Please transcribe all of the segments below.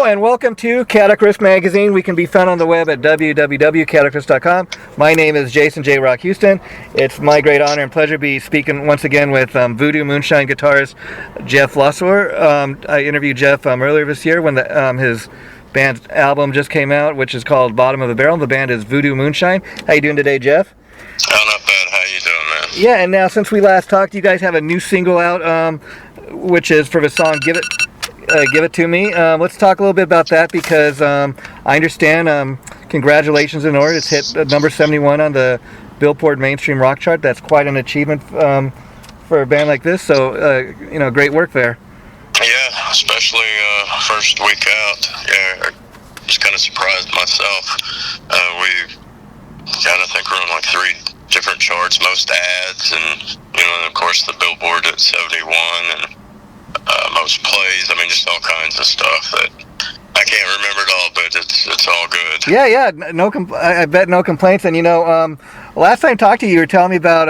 Hello and welcome to Cataclysm Magazine. We can be found on the web at www.cataclysm.com. My name is Jason J. Rock Houston. It's my great honor and pleasure to be speaking once again with Voodoo Moonshine Guitarist Jeff Losawyer. I interviewed Jeff earlier this year when his band's album just came out, which is called Bottom of the Barrel. The band is Voodoo Moonshine. How you doing today, Jeff? Oh, not bad. How you doing, man? Yeah, and now since we last talked, you guys have a new single out, which is for the song Give It To Me. Let's talk a little bit about that because I understand, congratulations in order. It's hit number 71 on the Billboard Mainstream Rock Chart. That's quite an achievement for a band like this. So, great work there. Yeah, especially first week out. Yeah, I was kind of surprised myself. I think we're on like 3 different charts, most ads, and of course the Billboard at 71 and most plays. I mean, just all kinds of stuff that I can't remember it all, but it's all good. Yeah. I bet no complaints. And last time I talked to you, you were telling me about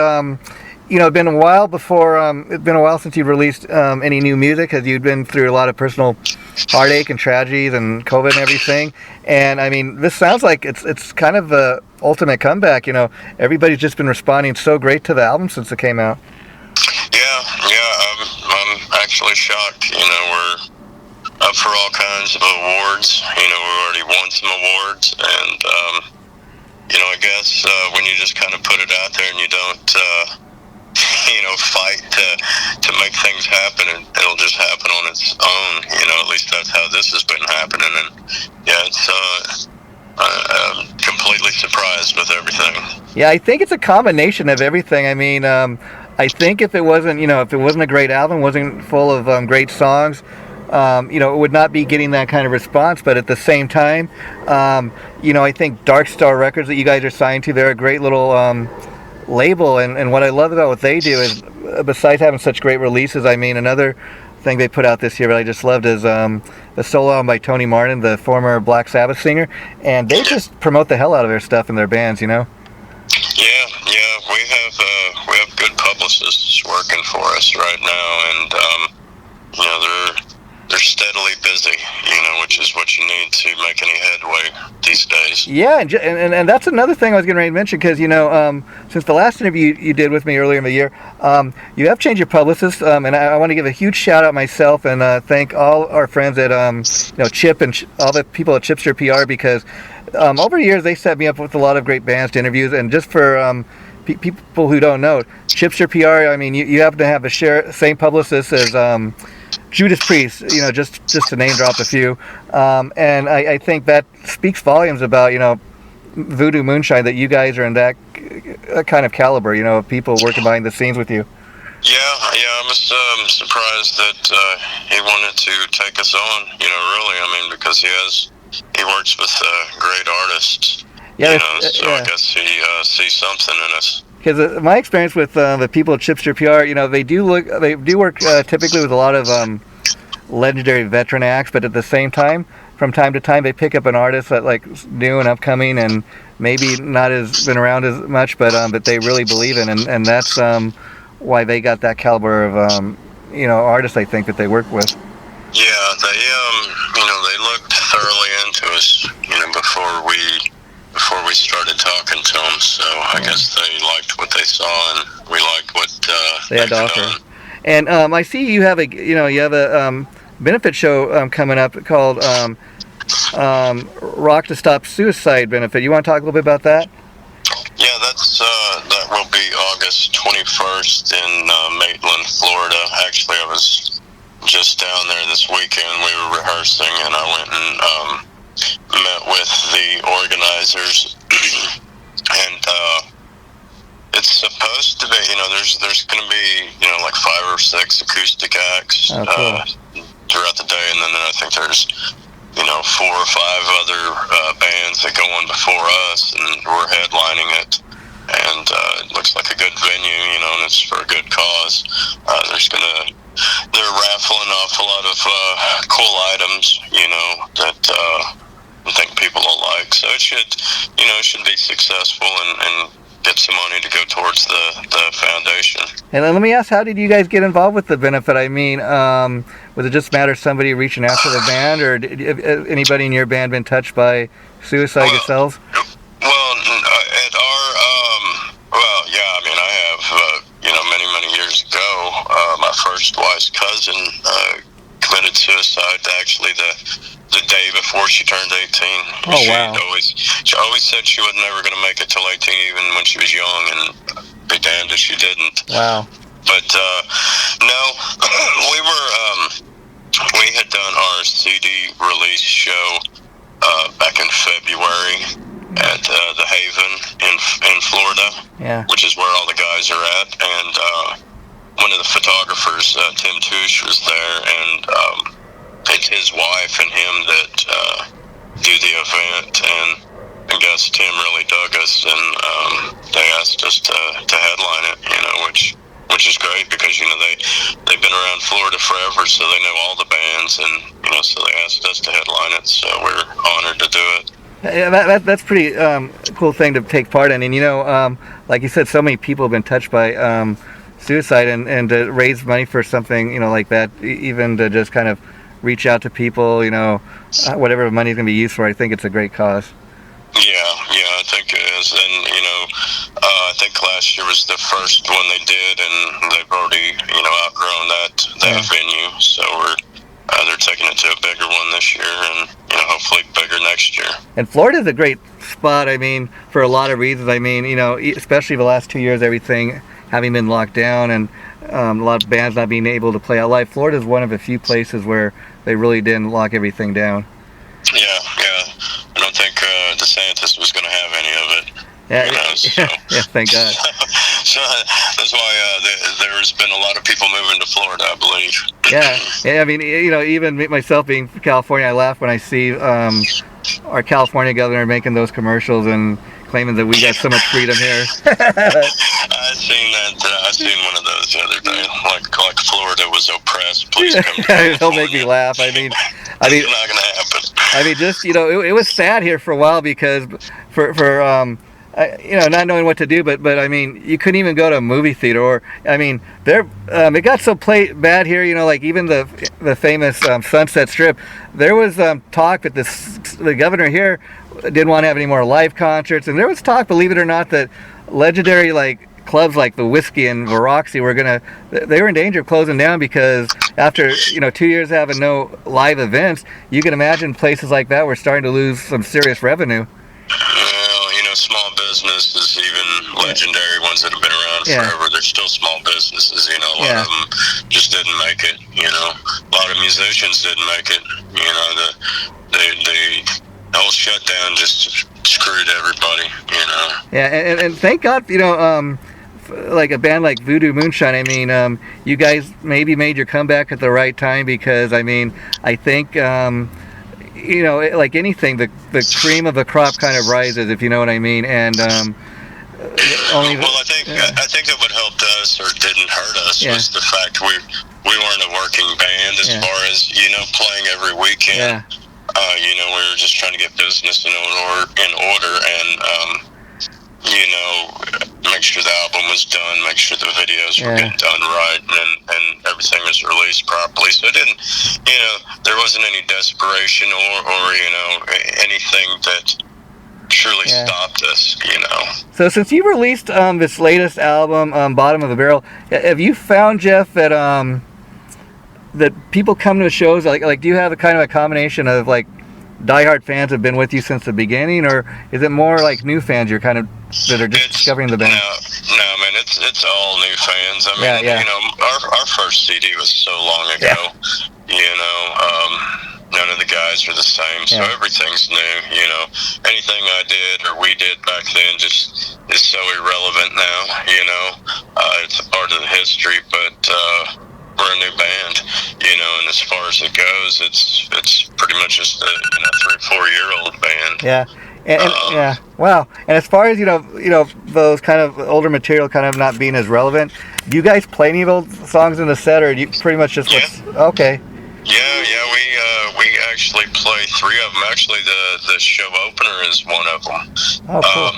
it'd been a while before. It'd been a while since you released any new music, because you'd been through a lot of personal heartache and tragedies and COVID and everything. And I mean, this sounds like it's kind of the ultimate comeback. Everybody's just been responding so great to the album since it came out. I'm actually shocked. We're up for all kinds of awards. We already won some awards, and I guess when you just kind of put it out there and you don't fight to make things happen, and it'll just happen on its own. At least that's how this has been happening. And it's I'm completely surprised with everything. Yeah, I think it's a combination of everything. I mean, I think if it wasn't a great album, wasn't full of great songs, it would not be getting that kind of response. But at the same time, I think Dark Star Records that you guys are signed to, they're a great little label. And what I love about what they do is, besides having such great releases, I mean, another thing they put out this year that I just loved is the solo album by Tony Martin, the former Black Sabbath singer, and they just promote the hell out of their stuff in their bands. Yeah, we have good publicists working for us right now, and they're steadily busy, which is what you need to make any headway these days. Yeah, and that's another thing I was getting ready to mention, because since the last interview you did with me earlier in the year, you have changed your publicist, and I want to give a huge shout out myself and thank all our friends at Chip and all the people at Chipster PR, because over the years they set me up with a lot of great bands to interviews. And just for people who don't know, Chipster PR, I mean, you have to have the same publicist as Judas Priest, just to name drop a few, and I think that speaks volumes about Voodoo Moonshine, that you guys are in that kind of caliber, of people working behind the scenes with you. Yeah, I was surprised that he wanted to take us on, really. I mean, because he works with great artists, I guess he sees something in us. Because my experience with the people at Chipster PR, they do work typically with a lot of legendary veteran acts, but at the same time, from time to time, they pick up an artist that new and upcoming, and maybe not has been around as much, but they really believe in, and that's why they got that caliber of artists, I think, that they work with. Yeah, they looked thoroughly into us, before we started talking to them, so I guess they liked what they saw, and we liked what they had to offer. And I see you have a benefit show coming up called Rock to Stop Suicide benefit. You want to talk a little bit about that? Yeah, that will be August 21st in Maitland, Florida. Actually, I was just down there this weekend. We were rehearsing, and I went and met with the organizers, and it's supposed to be, there's going to be, like 5 or 6 acoustic acts throughout the day, and then I think there's 4 or 5 other bands that go on before us, and we're headlining it, and it looks like a good venue, and it's for a good cause. They're raffling off a lot of cool items, that I think people will like. So it should be successful, and get some money to go towards the foundation. And then let me ask, how did you guys get involved with the benefit? I mean, was it just a matter of somebody reaching out to the band, or did anybody in your band been touched by suicide yourselves? Well, at our, well, yeah, I mean, I have, many years ago, my first wife's cousin committed suicide actually the day before she turned 18. Oh, wow. She always said she was never going to make it till 18, even when she was young, and be damned if she didn't. Wow. But, no, we had done our CD release show back in February at the Haven in Florida, which is where all the guys are at, and one of the photographers, Tim Touche, was there, and it's his wife and him that do the event, and I guess Tim really dug us, and they asked us to headline it, which is great, because they've been around Florida forever, so they know all the bands, and so they asked us to headline it, so we're honored to do it. Yeah, that's pretty cool thing to take part in, and like you said, so many people have been touched by suicide, and to raise money for something like that, even to just kind of reach out to people, whatever money is going to be used for, I think it's a great cause. Yeah, I think it is, and I think last year was the first one they did, and they've already outgrown that venue, so they're taking it to a bigger one this year, and hopefully bigger next year. And Florida's a great spot, I mean, for a lot of reasons. I mean, especially the last 2 years, everything having been locked down, and a lot of bands not being able to play out live. Florida's one of the few places where they really didn't lock everything down. Yeah. I don't think DeSantis was going to have any of it. Yeah, thank God. So that's why there's been a lot of people moving to Florida, I believe. Yeah, I mean, even myself being from California, I laugh when I see our California governor making those commercials and claiming that we got so much freedom here. I seen that. I seen one of those the other day. Like Florida was oppressed. Please come to California. It'll make me laugh. I mean, it's not going to happen. I mean, just it was sad here for a while, because for not knowing what to do, but I mean, you couldn't even go to a movie theater, or I mean, it got so bad here, like even the famous Sunset Strip, there was talk that the governor here didn't want to have any more live concerts, and there was talk, believe it or not, that legendary clubs like the Whiskey and the Roxy were in danger of closing down, because after 2 years having no live events, you can imagine places like that were starting to lose some serious revenue. Well, small businesses, even legendary ones that have been around forever, they're still small businesses. A lot of them just didn't make it. A lot of musicians didn't make it. The whole shutdown just screwed everybody. Yeah, and thank God, like a band like Voodoo Moonshine, I mean, you guys maybe made your comeback at the right time, because I mean, I think like anything, the cream of the crop kind of rises, if you know what I mean, and I think that what helped us, or didn't hurt us, was the fact we weren't a working band as far as playing every weekend. We were just trying to get business in order, and make sure the album was done, make sure the videos were getting done right, and everything was released properly. So it didn't, there wasn't any desperation or anything that truly stopped us, So since you released this latest album, Bottom of the Barrel, have you found, Jeff, that that people come to shows, like do you have a kind of a combination of diehard fans have been with you since the beginning, or is it more like new fans that are just discovering the band? No, man, it's all new fans. I mean, our first CD was so long ago. None of the guys are the same, so everything's new. Anything I did or we did back then just is so irrelevant now. It's a part of the history, but we're a new band, and as far as it goes, it's pretty much just a 3 or 4 year old band. Yeah. Wow. And as far as those kind of older material kind of not being as relevant, do you guys play any of old songs in the set, or do you pretty much just okay? We actually play 3 of them. Actually, the show opener is one of them. Oh, cool.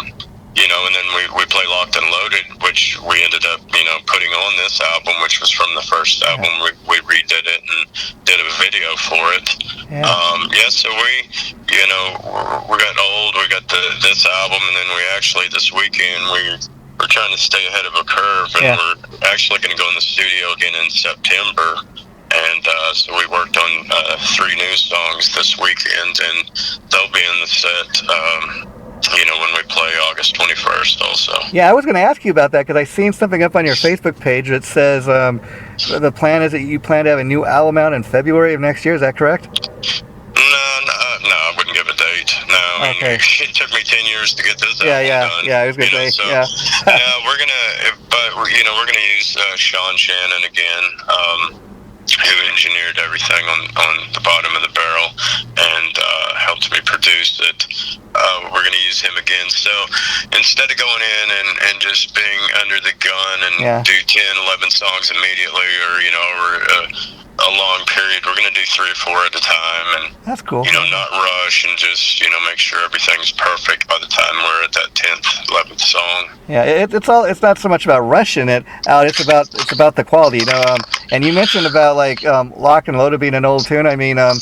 you know, and then we play Locked and Loaded, which we ended up, you know, putting on this album, which was from the first album. We redid it and did a video for it. So we, you know, we got old, we got this album, and then we actually, this weekend, we're trying to stay ahead of a curve, and we're actually going to go in the studio again in September. And so we worked on 3 new songs this weekend, and they'll be in the set, you know, when we play August 21st also. Yeah, I was going to ask you about that because I seen something up on your Facebook page that says the plan is that you plan to have a new album out in February of next year. Is that correct? No, I wouldn't give a date. No, I mean, it took me 10 years to get this album done. Yeah, I was going to say, no, we're going to, but, you know, we're going to use Sean Shannon again, who engineered everything on the bottom of the Barrel and helped me produce it. We're going to use him again. So instead of going in and just being under the gun and do 10, 11 songs immediately, or, you know, over a long period, we're going to do 3 or 4 at a time. And that's cool. You know, not rush and just, you know, make sure everything's perfect by the time we're at that 10th, 11th song. Yeah, it's not so much about rushing it out. It's about the quality, you know. And you mentioned about like Lock and Loaded being an old tune. I mean, a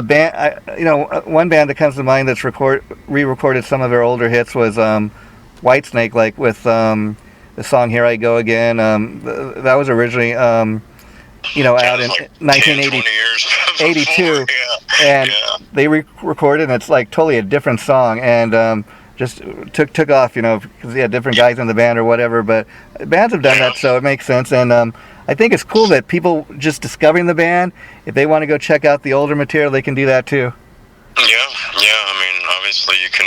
band, you know, one band that comes to mind that's re-recorded some of their older hits was Whitesnake, like with the song "Here I Go Again." That was originally, you know, out in 1982, and they re-recorded, and it's like totally a different song, and just took off, you know, because different guys in the band or whatever. But bands have done that, so it makes sense, and I think it's cool that people just discovering the band, if they want to go check out the older material, they can do that too. Yeah. I mean, obviously you can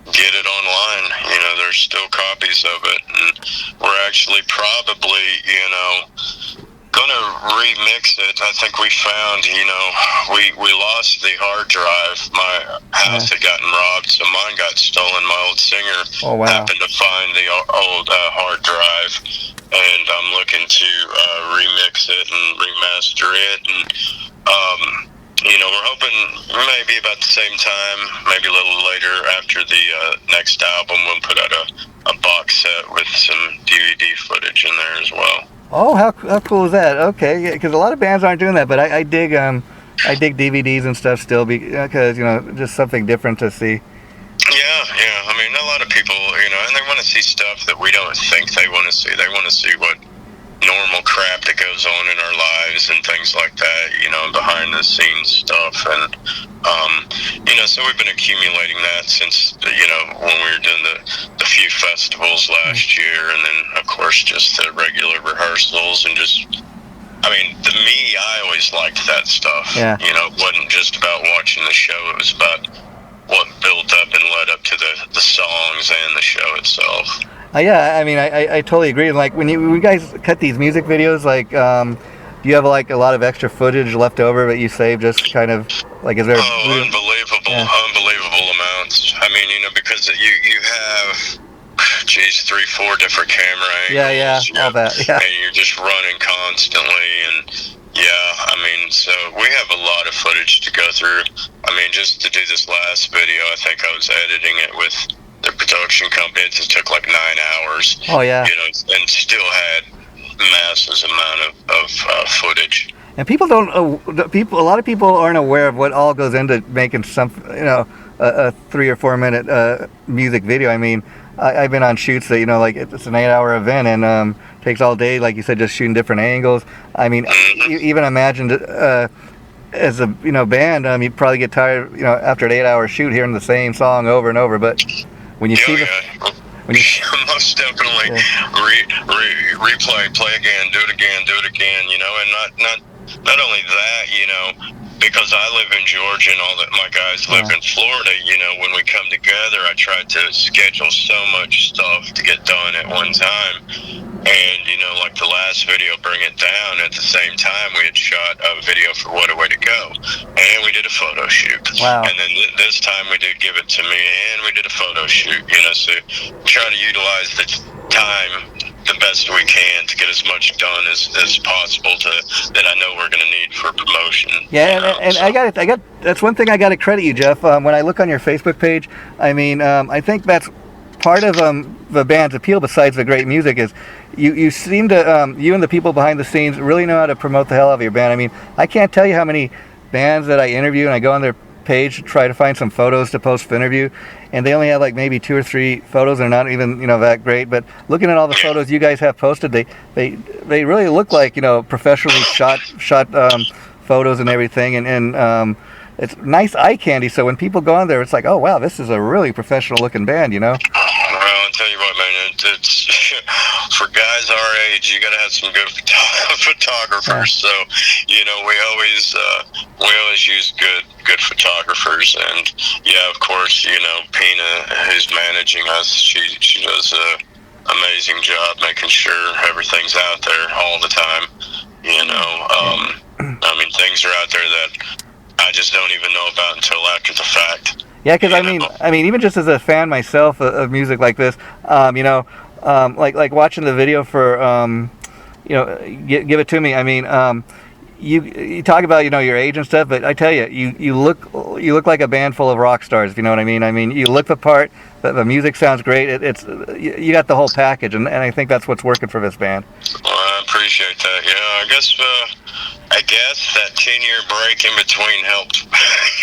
get it online. You know, there's still copies of it, and we're actually probably, you know, gonna remix it. I think we found, you know, we lost the hard drive. My house had gotten robbed, so mine got stolen. My old singer happened to find the old hard drive, and I'm looking to remix it and remaster it. And you know, we're hoping maybe about the same time, maybe a little later after the next album, we'll put out a box set with some DVD footage in there as well. Oh, how cool is that? Okay, because a lot of bands aren't doing that, but I dig DVDs and stuff still because, you know, just something different to see. Yeah. I mean, a lot of people, you know, and they want to see stuff that we don't think they want to see. They want to see what normal crap that goes on in our lives and things like that, you know, behind the scenes stuff. And you know, so we've been accumulating that since, you know, when we were doing the few festivals last year, and then of course just the regular rehearsals, and just, I mean, I always liked that stuff. You know, it wasn't just about watching the show, it was about what built up and led up to the songs and the show itself. Yeah, I mean, I totally agree. Like when you guys cut these music videos, like do you have like a lot of extra footage left over that you save, just kind of like, is there unbelievable amounts. I mean, you know, because you have 3-4 different camera angles, all that, and you're just running constantly, and I mean, so we have a lot of footage to go through. I mean, just to do this last video, I think I was editing it with the production company. It took like 9 hours. Oh yeah. You know, and still had massive amount of footage. And people don't. A lot of people aren't aware of what all goes into making some, you know, a 3 or 4 minute music video. I mean, I've been on shoots that, you know, like it's an 8-hour event and takes all day, like you said, just shooting different angles. I mean, even imagine as a, you know, band, you'd probably get tired, you know, after an 8-hour shoot, hearing the same song over and over. But when you see most definitely replay, play again, do it again, you know, and not only that, you know, because I live in Georgia and all that, my guys live in Florida, you know, when we come together, I try to schedule so much stuff to get done at one time. And, you know, like the last video, Bring It Down, at the same time, we had shot a video for What a Way to Go. And we did a photo shoot. Wow. And then this time we did Give It to Me, and we did a photo shoot, you know, so try to utilize the time the best we can to get as much done as possible that I know we're going to need for promotion. Yeah, and so. I got that's one thing I got to credit you, Jeff. When I look on your Facebook page, I mean, I think that's part of the band's appeal, besides the great music, is you seem to you and the people behind the scenes really know how to promote the hell out of your band. I mean, I can't tell you how many bands that I interview and I go on their page to try to find some photos to post for interview, and they only have like maybe 2 or 3 photos. They're not even that great. But looking at all the photos you guys have posted, they really look like professionally shot photos and everything, and it's nice eye candy. So when people go on there, it's like, oh wow, this is a really professional looking band, Well, I'll tell you what, man, it's for guys our age, you gotta have some good photographers. So we always use good photographers, and of course, Pina, who's managing us, she does a amazing job making sure everything's out there all the time. I mean, things are out there that I just don't even know about until after the fact. Yeah, because I mean, even just as a fan myself of music like this, like watching the video for, Give It To Me. I mean, you talk about your age and stuff, but I tell you, you look like a band full of rock stars. If you know what I mean. I mean, you look the part. The music sounds great. You got the whole package, and I think that's what's working for this band. Well, I appreciate that. I guess that 10-year break in between helped.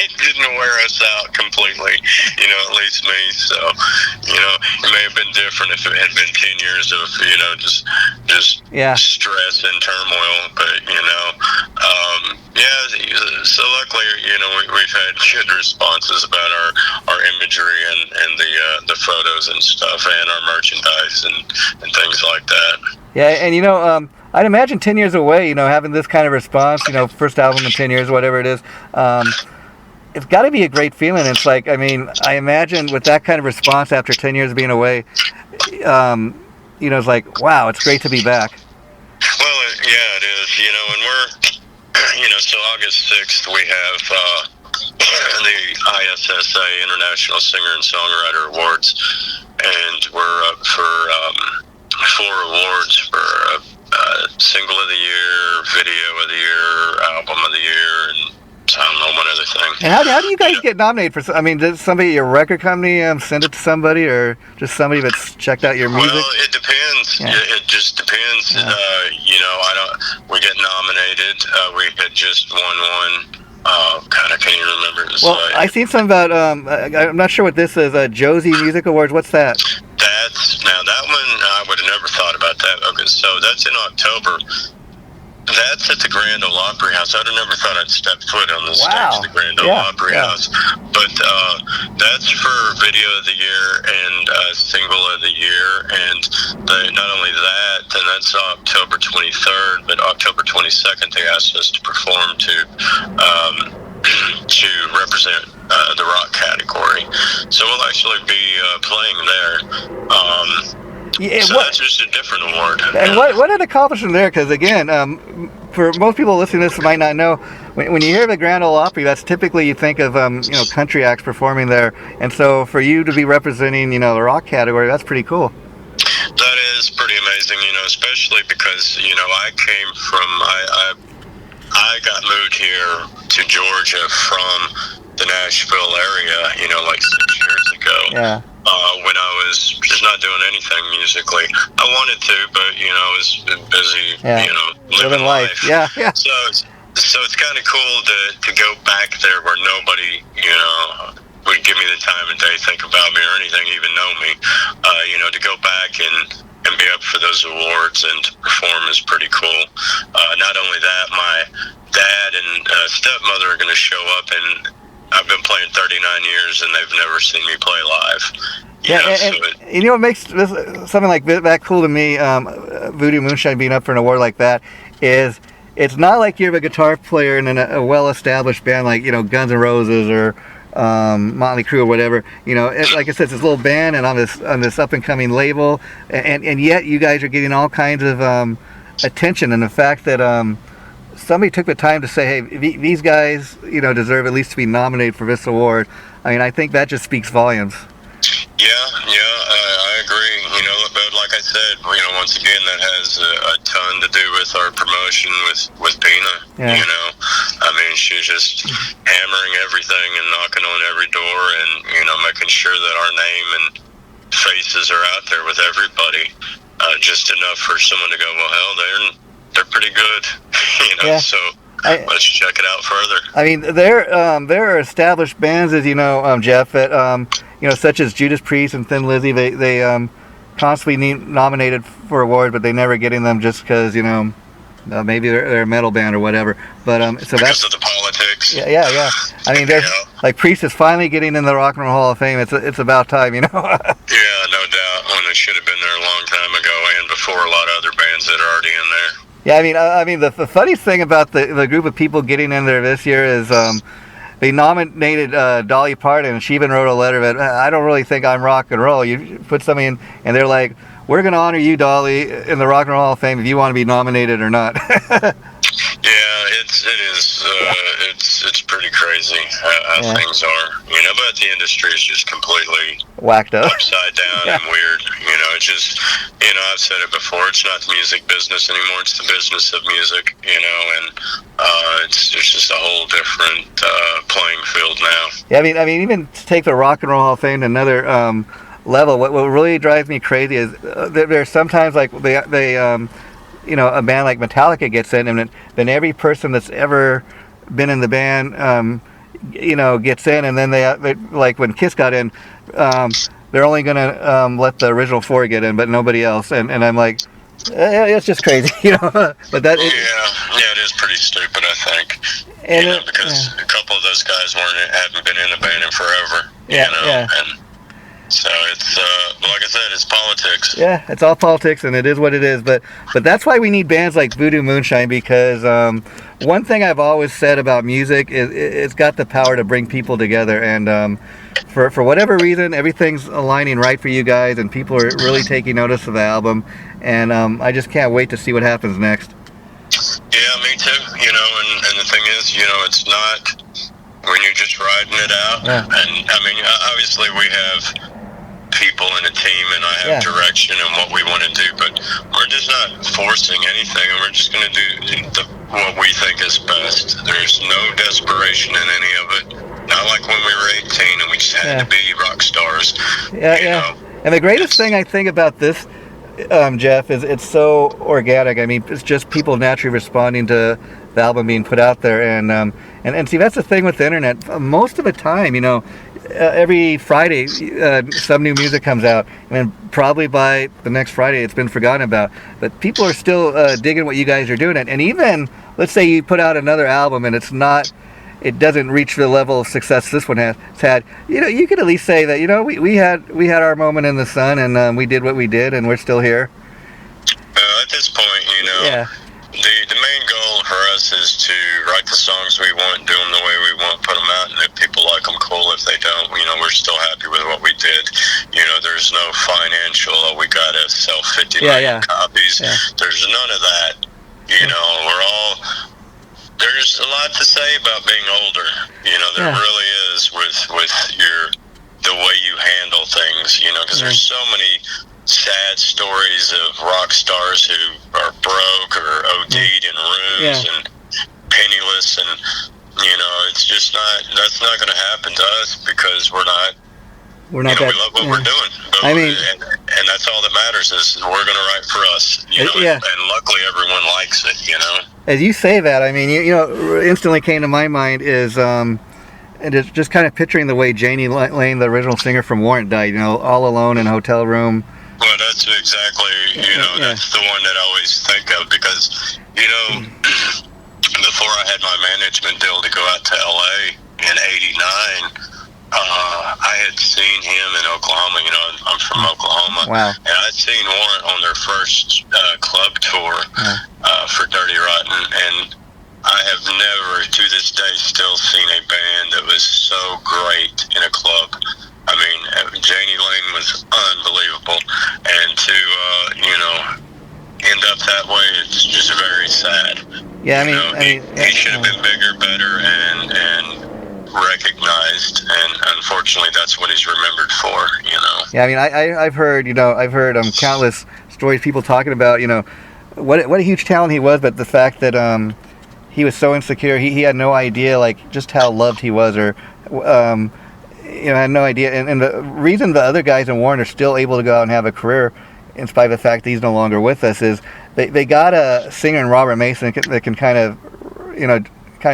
It didn't wear us out completely, at least me. So, it may have been different if it had been 10 years of, just stress and turmoil. But, so luckily, we've had good responses about our imagery and the photos and stuff, and our merchandise and things like that. Yeah, and I'd imagine 10 years away, having this kind of response, first album in 10 years, whatever it is, it's got to be a great feeling. It's like, I mean, I imagine with that kind of response after 10 years of being away, it's like, wow, it's great to be back. Well, it is, and we're, so August 6th, we have the ISSA, International Singer and Songwriter Awards, and we're up for 4 awards for Single of the Year, Video of the Year, Album of the Year, and I don't know, one other thing. And how do you guys get nominated for? I mean, does somebody at your record company send it to somebody, or just somebody that's checked out your music? Well, it depends. Yeah. It just depends. Yeah. We get nominated. We had just won one. Oh God, I can't even remember. Well, I seen some about. I'm not sure what this is. Josie Music Awards. What's that? Now that one I would have never thought about that. Okay, so that's in October. That's at the Grand Ole Opry House. I'd have never thought I'd step foot on the stage of the Grand Ole Opry House. But that's for Video of the Year and Single of the Year. And not only that, then that's October 23rd, but October 22nd they asked us to perform to represent the rock category. So we'll actually be playing there. So that's just a different award. And what an accomplishment there, because again, for most people listening to this might not know, when you hear the Grand Ole Opry, that's typically you think of country acts performing there, and so for you to be representing the rock category, that's pretty cool. That is pretty amazing, especially because I came from I got moved here to Georgia from the Nashville area, like 6 years ago. Yeah. When I was just not doing anything musically. I wanted to, but I was busy, living life. Yeah. So it's kind of cool to go back there where nobody, would give me the time of day, think about me or anything, even know me. To go back and be up for those awards and to perform is pretty cool. Not only that, my dad and stepmother are going to show up, and I've been playing 39 years, and they've never seen me play live. And what makes this, something like that cool to me, Voodoo Moonshine being up for an award like that, is it's not like you're a guitar player in a well-established band like Guns N' Roses or Motley Crue or whatever. Like I said, it's this little band and on this up-and-coming label, and yet you guys are getting all kinds of attention, and the fact that somebody took the time to say, hey, these guys, deserve at least to be nominated for this award. I mean, I think that just speaks volumes. I agree. But like I said, once again, that has a ton to do with our promotion with Pina. Yeah. I mean, she's just hammering everything and knocking on every door, and making sure that our name and faces are out there with everybody. Just enough for someone to go, well, hell, they're pretty good, So let's check it out further. I mean, there are established bands, as you know, Jeff, that such as Judas Priest and Thin Lizzy. They constantly need nominated for awards, but they never getting them just because maybe they're a metal band or whatever. But so because of the politics. Yeah. I mean, there's like Priest is finally getting in the Rock and Roll Hall of Fame. It's about time, Yeah, no doubt. When it should have been there a long time ago, and before a lot of other bands that are already in there. Yeah, I mean, the funniest thing about the group of people getting in there this year is they nominated Dolly Parton, and she even wrote a letter that I don't really think I'm rock and roll. You put something in, and they're like, we're going to honor you, Dolly, in the Rock and Roll Hall of Fame if you want to be nominated or not. Yeah, it's pretty crazy how things are, but the industry is just completely whacked up, upside down and weird. It's just, I've said it before, it's not the music business anymore, it's the business of music, and it's just a whole different playing field now. Yeah, I mean, even to take the Rock and Roll Hall of Fame to another level, what really drives me crazy is there's sometimes like they a band like Metallica gets in, and then every person that's ever been in the band, gets in, and then they like when Kiss got in, they're only gonna let the original four get in, but nobody else, and I'm like, it's just crazy, But that it is pretty stupid, I think, because a couple of those guys haven't been in the band in forever, and. So it's like I said, it's politics. Yeah, it's all politics, and it is what it is. But that's why we need bands like Voodoo Moonshine, because one thing I've always said about music is it's got the power to bring people together. And for whatever reason, everything's aligning right for you guys, and people are really taking notice of the album. And I just can't wait to see what happens next. Yeah, me too. And the thing is, it's not when you're just riding it out. Yeah. And I mean, obviously we have people in a team, and I have direction and what we want to do, but we're just not forcing anything, and we're just going to do what we think is best. There's no desperation in any of it. Not like when we were 18 and we just had to be rock stars. Yeah. And the greatest thing I think about this, Jeff, is it's so organic. I mean, it's just people naturally responding to the album being put out there, and see, that's the thing with the internet. Most of the time, every Friday some new music comes out, and then probably by the next Friday it's been forgotten about. But people are still digging what you guys are doing. And even, let's say you put out another album and it doesn't reach the level of success this one has had, you could at least say that we had our moment in the sun, and we did what we did, and we're still here. At this point, the main goal for us is to write the songs we want, do them the way we want, put them out, and if people like them, cool. If they don't, we're still happy with what we did. There's no financial, we gotta sell 50 million copies. Yeah. There's none of that. There's a lot to say about being older. There really is with the way you handle things, because there's so many sad stories of rock stars who are broke or OD'd in rooms and penniless, and it's just that's not going to happen to us, because we're not we love what we're doing, but and that's all that matters, is we're going to write for us, and luckily everyone likes it, As you say that, I mean, instantly came to my mind is and it's just kind of picturing the way Janie Lane, the original singer from Warrant, died, all alone in a hotel room. Well, that's exactly, that's the one that I always think of, because, before I had my management deal to go out to LA in '89, I had seen him in Oklahoma. I'm from Oklahoma. Wow. And I'd seen Warrant on their first club tour for Dirty Rotten, and I have never, to this day, still seen a band that was so great in a club. I mean, Janie Lane was unbelievable, and to end up that way, it's just very sad. Yeah, I mean, he should have been bigger, better, and recognized, and unfortunately, that's what he's remembered for. Yeah, I mean, I've heard countless stories, people talking about what a huge talent he was, but the fact that he was so insecure, he had no idea just how loved he was, or I had no idea. And the reason the other guys in Warren are still able to go out and have a career, in spite of the fact that he's no longer with us, is they got a singer in Robert Mason that can kind of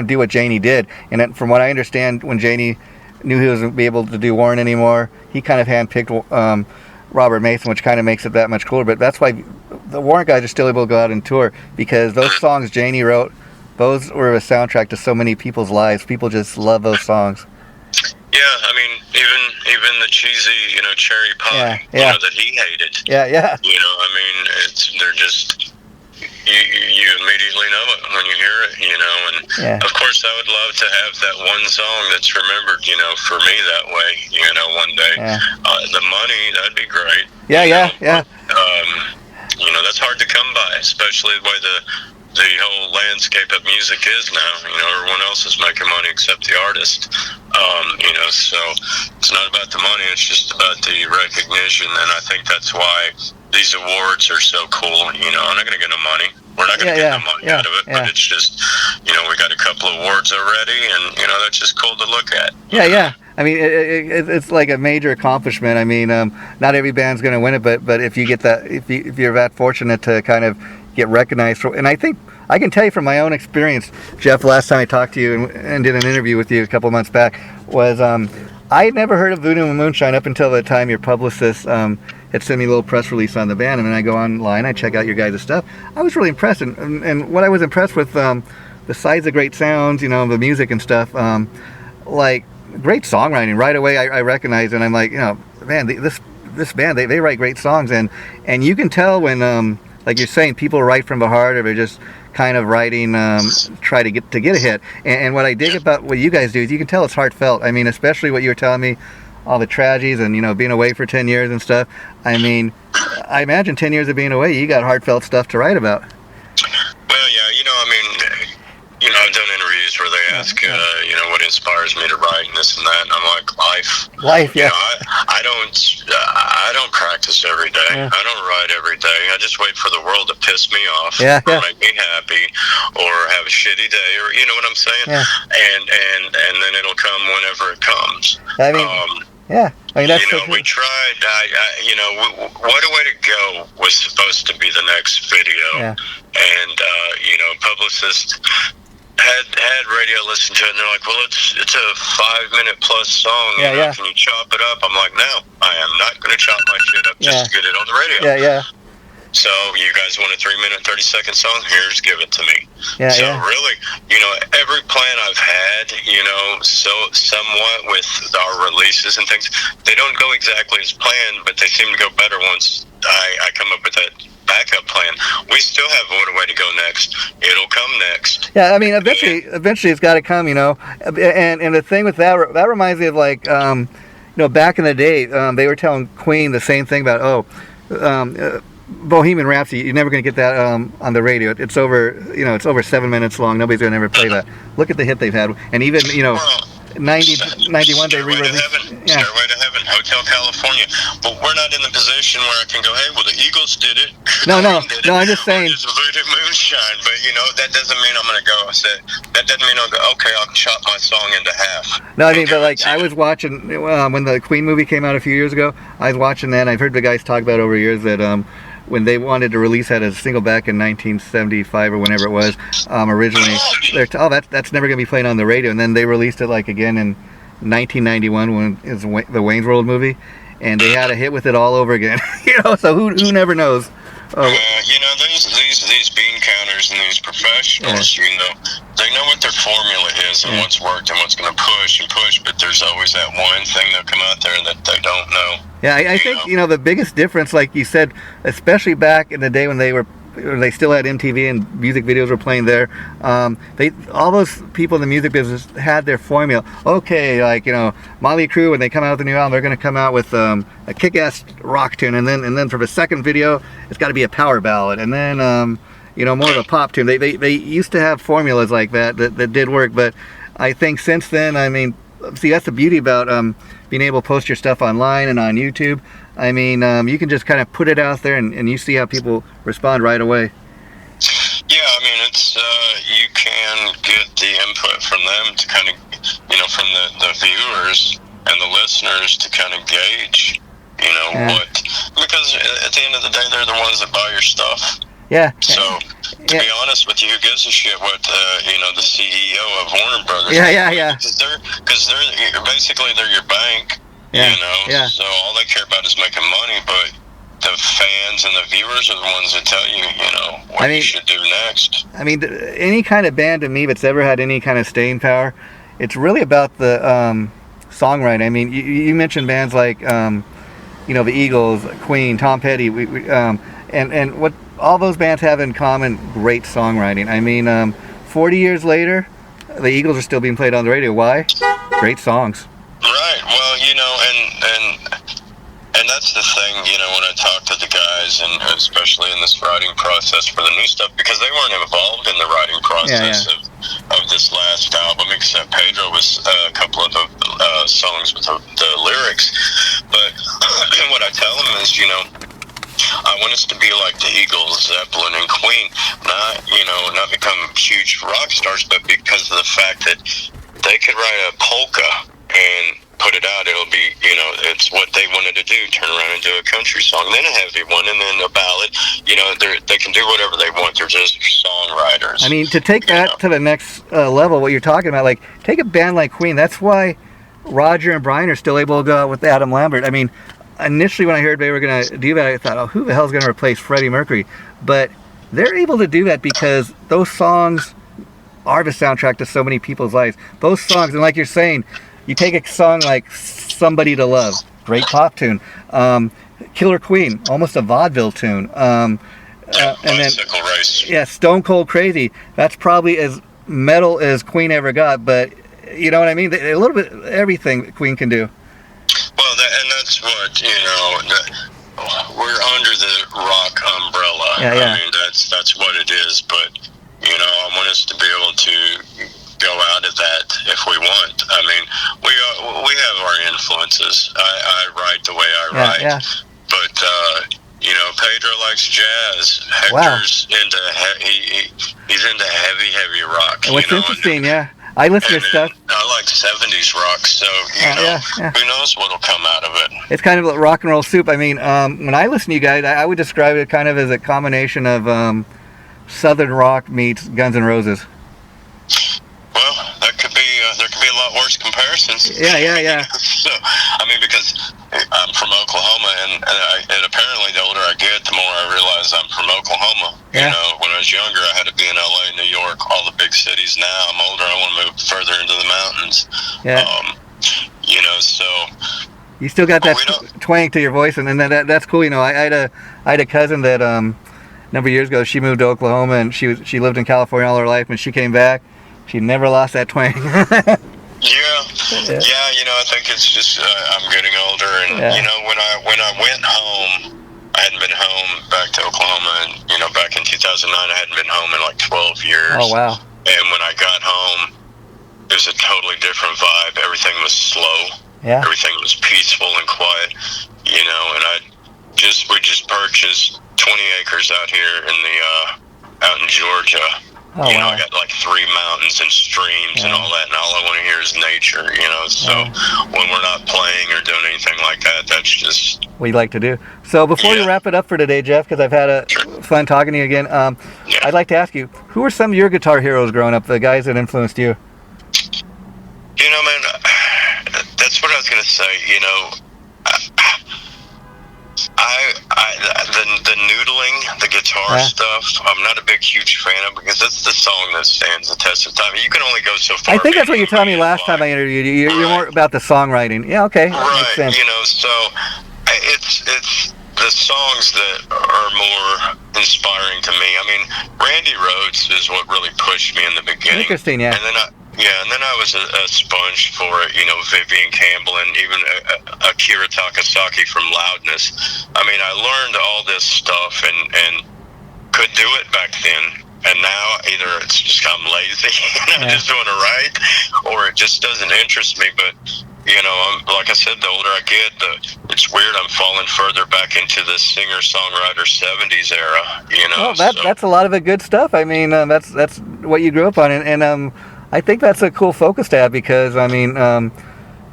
do what Janie did. And then, from what I understand, when Janie knew he wasn't be able to do Warren anymore, he kind of handpicked Robert Mason, which kind of makes it that much cooler. But that's why the Warren guys are still able to go out and tour, because those songs Janie wrote, those were a soundtrack to so many people's lives. People just love those songs. Yeah, I mean, even the cheesy, cherry pie, that he hated. Yeah. I mean, they're just, you immediately know it when you hear it, and of course I would love to have that one song that's remembered, for me that way, one day. The money, that'd be great. Yeah. That's hard to come by, especially the way the whole landscape of music is now. Everyone else is making money except the artist. So it's not about the money, it's just about the recognition, and I think that's why these awards are so cool. I'm not going to get no money. We're not going to get no money out of it, but it's just, we got a couple of awards already, and, that's just cool to look at. Yeah. I mean, it's like a major accomplishment. I mean, not every band's going to win it, but if you get that, if you're that fortunate to kind of get recognized for, and I think I can tell you from my own experience, Jeff, last time I talked to you and did an interview with you a couple months back, was I had never heard of Voodoo Moonshine up until the time your publicist had sent me a little press release on the band, and then I go online, I check out your guys' stuff. I was really impressed, and what I was impressed with, besides the great sounds, the music and stuff, like great songwriting. Right away I recognized, and I'm like, man, this band, they write great songs, and you can tell when, like you're saying, people write from the heart, or they're just kind of writing, try to get a hit. And what I dig about what you guys do is you can tell it's heartfelt. I mean, especially what you were telling me, all the tragedies and being away for 10 years and stuff. I mean, I imagine 10 years of being away, you got heartfelt stuff to write about. Well, yeah, I've done interviews where they ask, what inspires me to write and this and that, and I'm like, life. Yeah. I don't practice every day. Yeah. I don't write every day. I just wait for the world to piss me off, or make me happy, or have a shitty day, or you know what I'm saying? Yeah. And then it'll come whenever it comes. I mean, that's we tried. What a Way to Go was supposed to be the next video, and publicist had radio listen to it, and they're like, well, it's a 5-minute plus song. Can you chop it up? I'm like, no, I am not going to chop my shit up just to get it on the radio. Yeah. So you guys want a 3-minute, 30-second song? Here's give it to me. Really, every plan I've had, somewhat with our releases and things, they don't go exactly as planned, but they seem to go better once I come up with that backup plan. We still have What a Way to Go next. It'll come next. Yeah, I mean, eventually it's got to come, And the thing with that reminds me of like, back in the day, they were telling Queen the same thing about, Bohemian Rhapsody. You're never going to get that on the radio. It's over, it's over 7 minutes long. Nobody's going to ever play that. Look at the hit they've had, and even 91 they re-released. Stairway to Heaven, Hotel California. But we're not in the position where I can go, hey, well, the Eagles did it. No, I'm just saying. It's Voodoo Moonshine, but that doesn't mean I'm going to go. That doesn't mean I'll go, okay, I'll chop my song into half. No, I mean, but like I was watching when the Queen movie came out a few years ago. I was watching that, and I've heard the guys talk about over years that when they wanted to release that as a single back in 1975 or whenever it was, originally, that's never going to be playing on the radio. And then they released it like again in 1991 when it was the Wayne's World movie, and they had a hit with it all over again. So who never knows? These bean counters and these professionals, they know what their formula is and what's worked and what's going to push, but there's always that one thing that'll come out there that they don't know. Yeah, I think the biggest difference, like you said, especially back in the day when they still had MTV and music videos were playing there. All those people in the music business had their formula. Okay, like Motley Crue, when they come out with a new album, they're going to come out with a kick-ass rock tune, and then for the second video, it's got to be a power ballad, and then more of a pop tune. They used to have formulas like that did work, but I think since then, I mean, see, that's the beauty about being able to post your stuff online and on YouTube. I mean, you can just kind of put it out there, and you see how people respond right away. Yeah, I mean, it's you can get the input from them to kind of, from the viewers, and the listeners to kind of gauge, what, because at the end of the day, they're the ones that buy your stuff. Yeah. So, to be honest with you, who gives a shit what, the CEO of Warner Brothers? Yeah. Because they're basically, they're your bank, Yeah. So all they care about is making money, but the fans and the viewers are the ones that tell you, what you should do next. I mean, any kind of band to me that's ever had any kind of staying power, it's really about the songwriting. I mean, you mentioned bands like, the Eagles, Queen, Tom Petty, and what all those bands have in common, great songwriting. I mean, 40 years later, the Eagles are still being played on the radio. Why? Great songs. Right. Well, and that's the thing, when I talk to the guys, and especially in this writing process for the new stuff, because they weren't involved in the writing process of this last album, except Pedro was a couple of the songs with the lyrics. But what I tell them is, I want us to be like the Eagles, Zeppelin, and Queen, not become huge rock stars, but because of the fact that they could write a polka and put it out, it'll be, it's what they wanted to do, turn around and do a country song, then a heavy one, and then a ballad. They can do whatever they want. They're just songwriters. I mean, to take that to the next level, what you're talking about, like, take a band like Queen. That's why Roger and Brian are still able to go out with Adam Lambert. I mean, initially when I heard they were going to do that, I thought, who the hell is going to replace Freddie Mercury? But they're able to do that because those songs are the soundtrack to so many people's lives. Those songs, and like you're saying, you take a song like Somebody to Love, great pop tune. Killer Queen, almost a vaudeville tune. And then, Stone Cold Crazy, that's probably as metal as Queen ever got, but you know what I mean? A little bit everything that Queen can do. Well, that's what, we're under the rock umbrella. Yeah. I mean, that's what it is, but, I want us to be able to go out of that if we want. I mean, we have our influences. I write the way I write. Yeah. But, Pedro likes jazz. Hector's he's into heavy rock. And what's interesting, I listen to stuff. I like 70s rock, so, who knows what'll come out of it. It's kind of like rock and roll soup. I mean, when I listen to you guys, I would describe it kind of as a combination of Southern rock meets Guns N' Roses. Well, there could be a lot worse comparisons. Yeah. So, I mean, because I'm from Oklahoma, and apparently the older I get, the more I realize I'm from Oklahoma. Yeah. When I was younger, I had to be in LA, New York, all the big cities. Now I'm older, I want to move further into the mountains. Yeah. So you still got that twang to your voice, and then that's cool. I had a cousin that a number of years ago, she moved to Oklahoma, and she lived in California all her life. When she came back, she never lost that twang. Yeah, I think it's just I'm getting older, and when I went home, I hadn't been home back to Oklahoma, and back in 2009, I hadn't been home in like 12 years. Oh wow! And when I got home, it was a totally different vibe. Everything was slow. Yeah. Everything was peaceful and quiet. And we just purchased 20 acres out here out in Georgia. Oh, wow. I got like 3 mountains and streams and all that, and all I want to hear is nature, So when we're not playing or doing anything like that, that's just what you like to do. So before we wrap it up for today, Jeff, because I've had fun talking to you again, I'd like to ask you, who are some of your guitar heroes growing up, the guys that influenced you? Man, that's what I was going to say, the noodling, the guitar stuff, I'm not a huge fan of, because that's the song that stands the test of time. You can only go so far. I think that's what you told me last time I interviewed you. You're more about the songwriting. Yeah, okay. That makes sense. So it's the songs that are more inspiring to me. I mean, Randy Rhoads is what really pushed me in the beginning. Interesting, yeah. And then I was a sponge for it, Vivian Campbell, and even Akira Takasaki from Loudness. I mean, I learned all this stuff and could do it back then. And now either it's just I'm lazy and I just want to write, or it just doesn't interest me. But, like I said, the older I get, it's weird. I'm falling further back into the singer-songwriter 70s era, Well, that's a lot of the good stuff. I mean, that's what you grew up on. And I think that's a cool focus to have, because, I mean,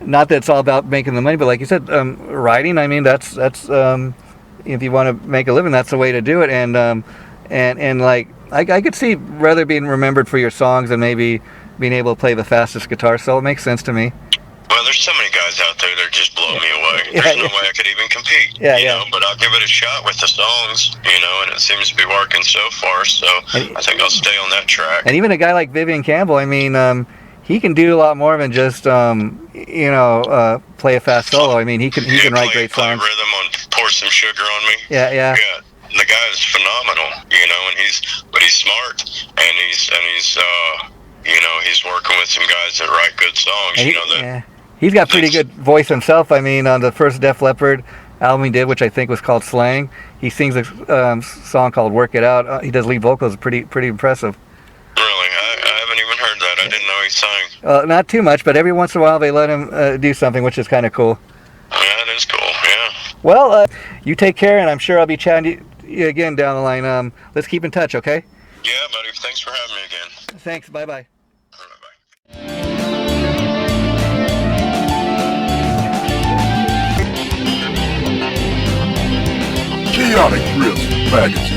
not that it's all about making the money, but like you said, writing. I mean, that's if you want to make a living, that's the way to do it. And like I could see rather being remembered for your songs than maybe being able to play the fastest guitar solo. It makes sense to me. Well, there's so many guys out there that just blow me away. There's no way I could even compete. You know, but I'll give it a shot with the songs, and it seems to be working so far. So I think I'll stay on that track. And even a guy like Vivian Campbell, I mean, he can do a lot more than just play a fast solo. I mean, he can write great songs. Play rhythm on "Pour Some Sugar on Me." Yeah. The guy is phenomenal, and he's smart, and he's working with some guys that write good songs. He's got pretty good voice himself. I mean, on the first Def Leppard album he did, which I think was called Slang, he sings a song called "Work It Out." He does lead vocals. Pretty impressive. Really, I haven't even heard that. I didn't know he sang. Not too much, but every once in a while they let him do something, which is kind of cool. Yeah, that is cool. Yeah. Well, you take care, and I'm sure I'll be chatting to you again down the line. Let's keep in touch, okay? Yeah, buddy. Thanks for having me again. Thanks. Bye-bye. Chaotic Riff Magazine.